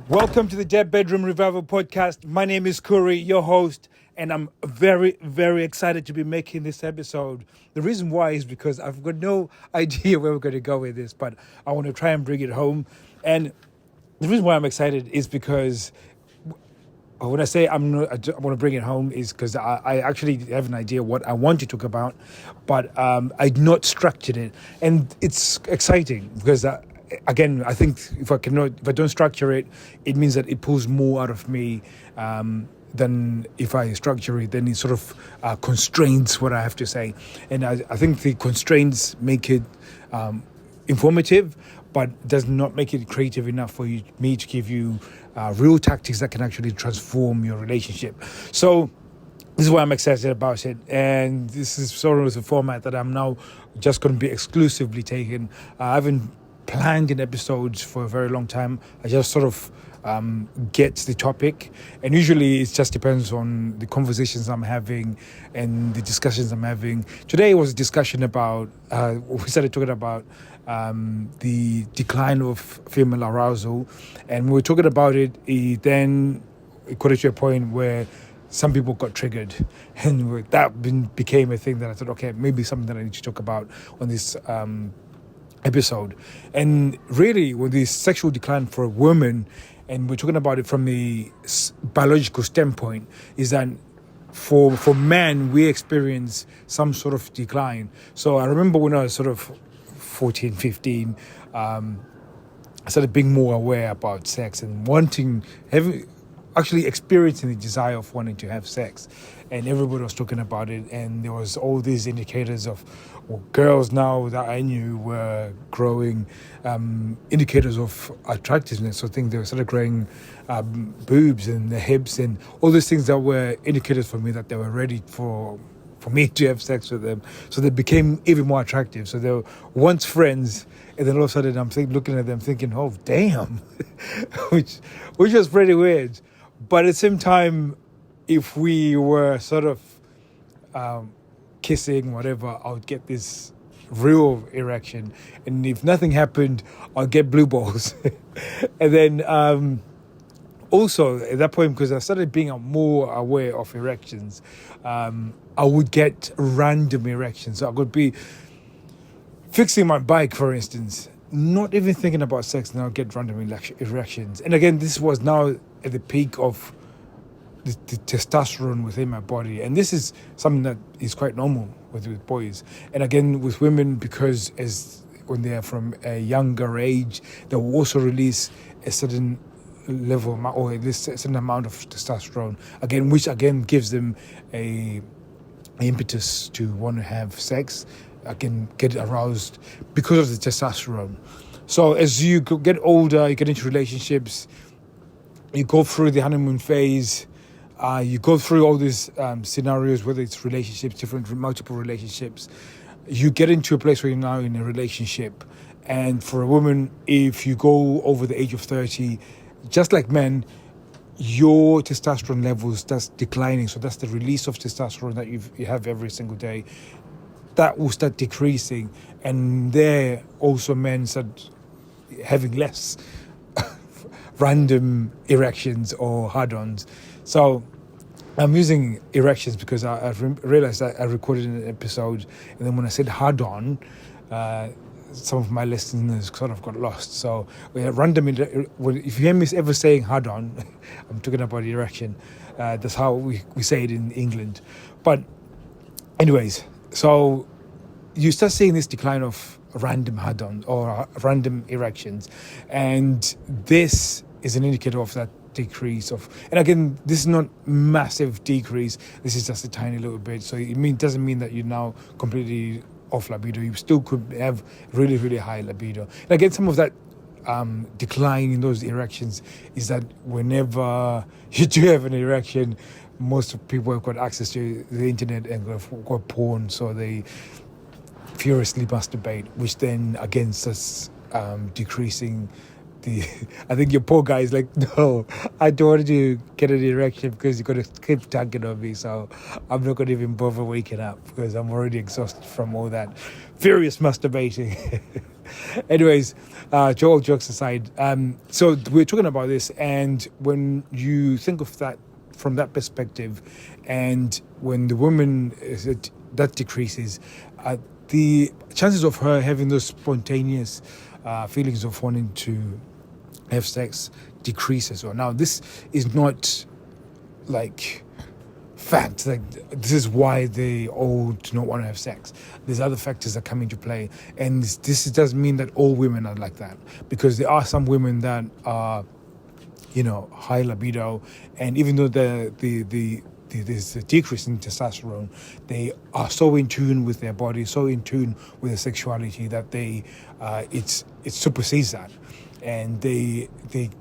Welcome to the Dead Bedroom Revival Podcast. My name is Kuri, your host, and I'm very, very excited to be making this episode. The reason why is because I've got no idea where we're going to go with this, but I want to try and bring it home. And the reason why I'm excited is because when I say I want to bring it home is because I actually have an idea what I want to talk about, but I've not structured it, and it's exciting because again, I think if I don't structure it, it means that it pulls more out of me than if I structure it. Then it sort of constrains what I have to say, and I think the constraints make it informative, but does not make it creative enough for me to give you real tactics that can actually transform your relationship. So this is why I'm excited about it, and this is sort of the format that I'm now just going to be exclusively taking. I haven't planned in episodes for a very long time. I just sort of get the topic, and usually it just depends on the conversations I'm having and the discussions I'm having. Today was a discussion about we started talking about the decline of female arousal, and when we were talking about it, it got to a point where some people got triggered, and that became a thing that I thought, okay, maybe something that I need to talk about on this episode. And really, with the sexual decline for a woman, and we're talking about it from the biological standpoint, is that for men, we experience some sort of decline. So I remember when I was sort of 14, 15, I started being more aware about sex and actually experiencing the desire of wanting to have sex. And everybody was talking about it, and there was all these indicators of girls now that I knew were growing indicators of attractiveness. So I think they started growing boobs and the hips and all these things that were indicators for me that they were ready for me to have sex with them. So they became even more attractive. So they were once friends, and then all of a sudden I'm looking at them thinking, oh, damn, which was pretty weird. But at the same time, if we were sort of kissing, whatever, I would get this real erection. And if nothing happened, I'll get blue balls. And then also at that point, because I started being more aware of erections, I would get random erections. So I could be fixing my bike, for instance, not even thinking about sex, and I'll get random erections. And again, this was now at the peak of the testosterone within my body, and this is something that is quite normal with boys. And again, with women, because when they are from a younger age, they will also release a certain level or at least a certain amount of testosterone, again, which again gives them a impetus to want to have sex, again, get aroused because of the testosterone. So as you get older, you get into relationships, you go through the honeymoon phase, you go through all these scenarios, whether it's relationships, multiple relationships. You get into a place where you're now in a relationship. And for a woman, if you go over the age of 30, just like men, your testosterone levels that's declining. So that's the release of testosterone that you have every single day. That will start decreasing. And there also men start having less random erections or hard-ons. So I'm using erections because I realized that I recorded an episode, and then when I said hard-on, some of my listeners sort of got lost. So random, if you hear me ever saying hard-on, I'm talking about erection. That's how we say it in England. But anyways, so you start seeing this decline of random hard-on or random erections, and this is an indicator of that decrease of, and again, this is not massive decrease, this is just a tiny little bit. So it doesn't mean that you're now completely off libido. You still could have really, really high libido. And again, some of that decline in those erections is that whenever you do have an erection, most people have got access to the internet and got porn, so they furiously masturbate, which then again starts decreasing I think your poor guy is like, no, I don't want to get an erection because you're going to keep tugging on me, so I'm not going to even bother waking up because I'm already exhausted from all that furious masturbating. Anyways, all jokes aside, so we're talking about this, and when you think of that from that perspective, and when the woman that decreases, the chances of her having those spontaneous feelings of wanting to have sex decreases. Or now, this is not like fact, like this is why they all do not want to have sex. There's other factors that come into play, and this doesn't mean that all women are like that, because there are some women that are, high libido, and even though there's a decrease in testosterone, they are so in tune with their body, so in tune with their sexuality that it supersedes that, and they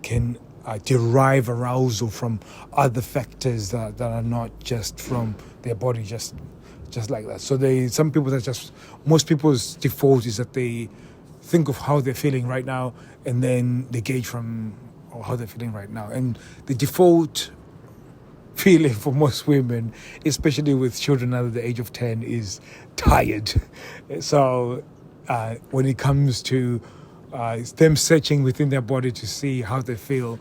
can derive arousal from other factors that are not just from their body, just like that. So most people's default is that they think of how they're feeling right now, and then they gauge from how they're feeling right now. And the default feeling for most women, especially with children under the age of 10, is tired. So when it comes to them searching within their body to see how they feel,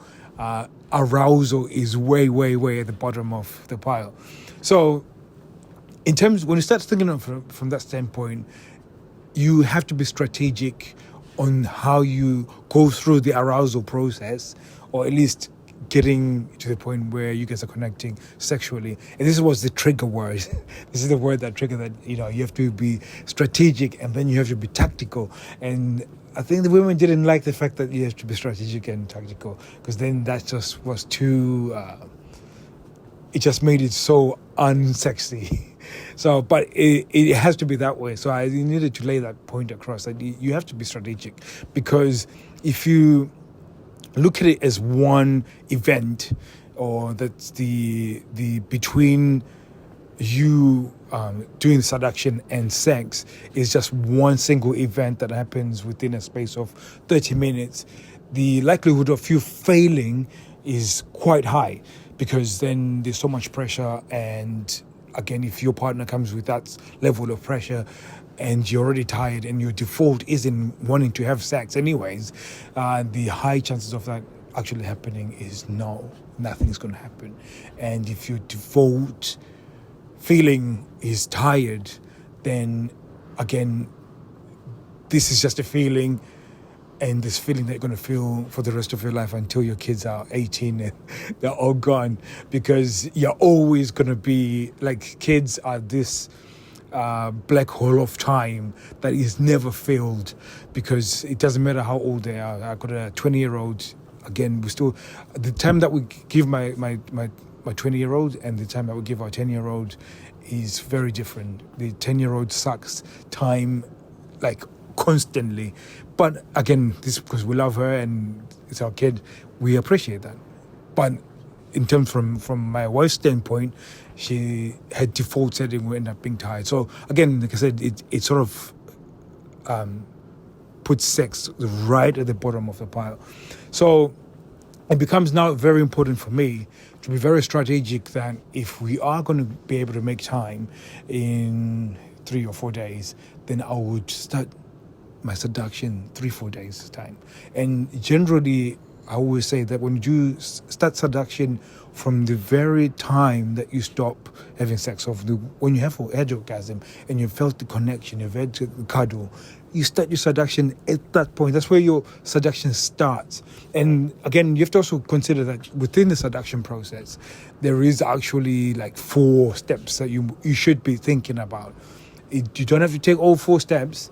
arousal is way, way, way at the bottom of the pile. So when you start thinking of from that standpoint, you have to be strategic on how you go through the arousal process, or at least getting to the point where you guys are connecting sexually. And this was the trigger word. This is the word that trigger that, you have to be strategic, and then you have to be tactical. And I think the women didn't like the fact that you have to be strategic and tactical, because then that just was too, it just made it so unsexy. So, but it has to be that way. So I needed to lay that point across, that you have to be strategic, because if you look at it as one event, or that's the between you doing seduction and sex is just one single event that happens within a space of 30 minutes, the likelihood of you failing is quite high, because then there's so much pressure. And again, if your partner comes with that level of pressure and you're already tired and your default isn't wanting to have sex anyways, the high chances of that actually happening is no, nothing's going to happen. And if your default feeling is tired, then again, this is just a feeling, and this feeling that you're going to feel for the rest of your life until your kids are 18 and they're all gone, because you're always going to be like, kids are this black hole of time that is never filled, because it doesn't matter how old they are. I got a 20-year-old. Again, the time that we give my 20-year-old and the time that we give our 10-year-old is very different. The 10-year-old sucks time like constantly, but again, this is because we love her and it's our kid. We appreciate that. But in terms from my wife's standpoint, her default setting will end up being tired. So again, like I said, it sort of puts sex right at the bottom of the pile. So it becomes now very important for me to be very strategic, that if we are going to be able to make time in 3 or 4 days, then I would start my seduction 3-4 days time. And generally, I always say that when you start seduction from the very time that you stop having sex, when you have had orgasm and you felt the connection, you've had the cuddle, you start your seduction at that point. That's where your seduction starts. And again, you have to also consider that within the seduction process, there is actually like 4 steps that you should be thinking about. You don't have to take all 4 steps.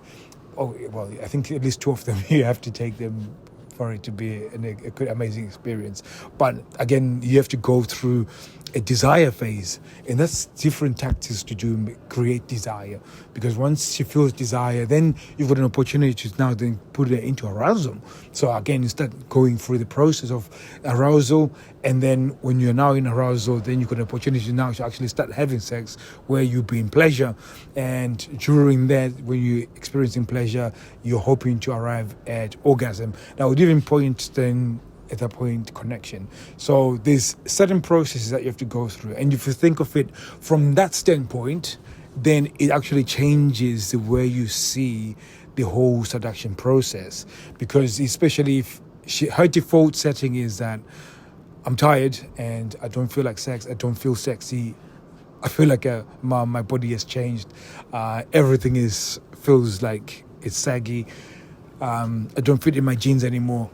Oh, well, I think at least 2 of them, you have to take them for it to be a good, amazing experience. But again, you have to go through a desire phase, and that's different tactics to do, create desire. Because once she feels desire, then you've got an opportunity to now then put it into arousal. So again, you start going through the process of arousal, and then when you're now in arousal, then you've got an opportunity now to actually start having sex where you be in pleasure. And during that, when you're experiencing pleasure, you're hoping to arrive at orgasm. Now, would even point then at that point connection. So there's certain processes that you have to go through, and if you think of it from that standpoint, then it actually changes the way you see the whole seduction process. Because especially if her default setting is that I'm tired and I don't feel like sex, I don't feel sexy, I feel like my body has changed, everything feels like it's saggy, I don't fit in my jeans anymore.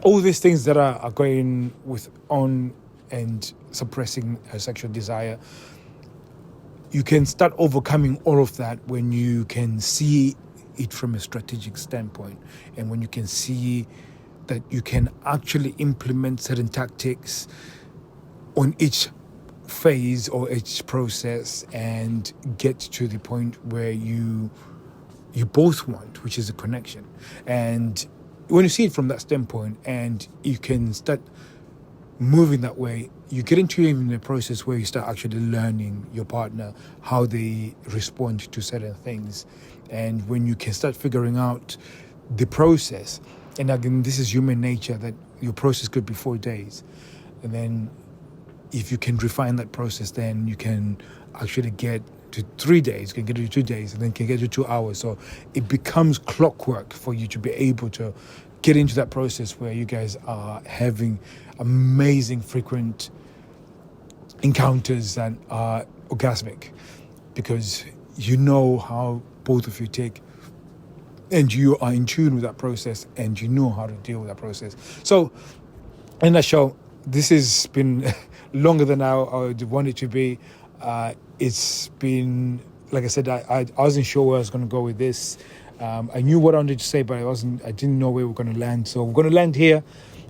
All these things that are going on and suppressing her sexual desire, you can start overcoming all of that when you can see it from a strategic standpoint, and when you can see that you can actually implement certain tactics on each phase or each process and get to the point where you both want, which is a connection. And when you see it from that standpoint and you can start moving that way, you get into even a process where you start actually learning your partner, how they respond to certain things. And when you can start figuring out the process, and again, this is human nature, that your process could be 4 days. And then if you can refine that process, then you can actually get to 3 days, you can get to 2 days, and then can get to 2 hours. So it becomes clockwork for you to be able to get into that process where you guys are having amazing frequent encounters that are orgasmic, because you know how both of you take, and you are in tune with that process, and you know how to deal with that process. So in a show, this has been longer than I would want it to be. It's been, like I said, I wasn't sure where I was going to go with this. I knew what I wanted to say, but I didn't know where we're going to land. So we're going to land here,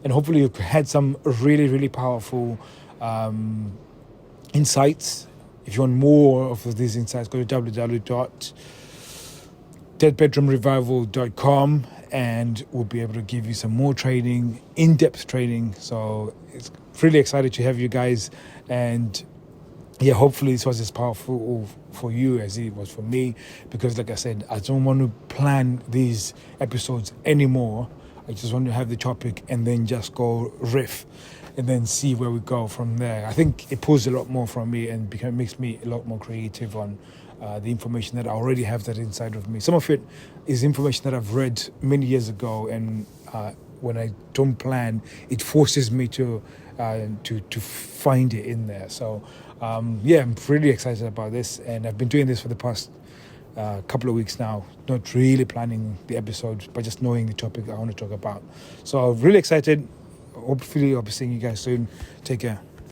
and hopefully you've had some really, really powerful insights. If you want more of these insights, go to www.deadbedroomrevival.com, and we'll be able to give you some more training, in-depth training. So it's really excited to have you guys, and yeah, hopefully this was as powerful for you as it was for me, because like I said, I don't want to plan these episodes anymore. I just want to have the topic and then just go riff and then see where we go from there. I think it pulls a lot more from me and makes me a lot more creative on the information that I already have that inside of me. Some of it is information that I've read many years ago, and when I don't plan, it forces me to find it in there. So yeah, I'm really excited about this, and I've been doing this for the past couple of weeks now, not really planning the episodes, but just knowing the topic I want to talk about. So I'm really excited. Hopefully I'll be seeing you guys soon. Take care.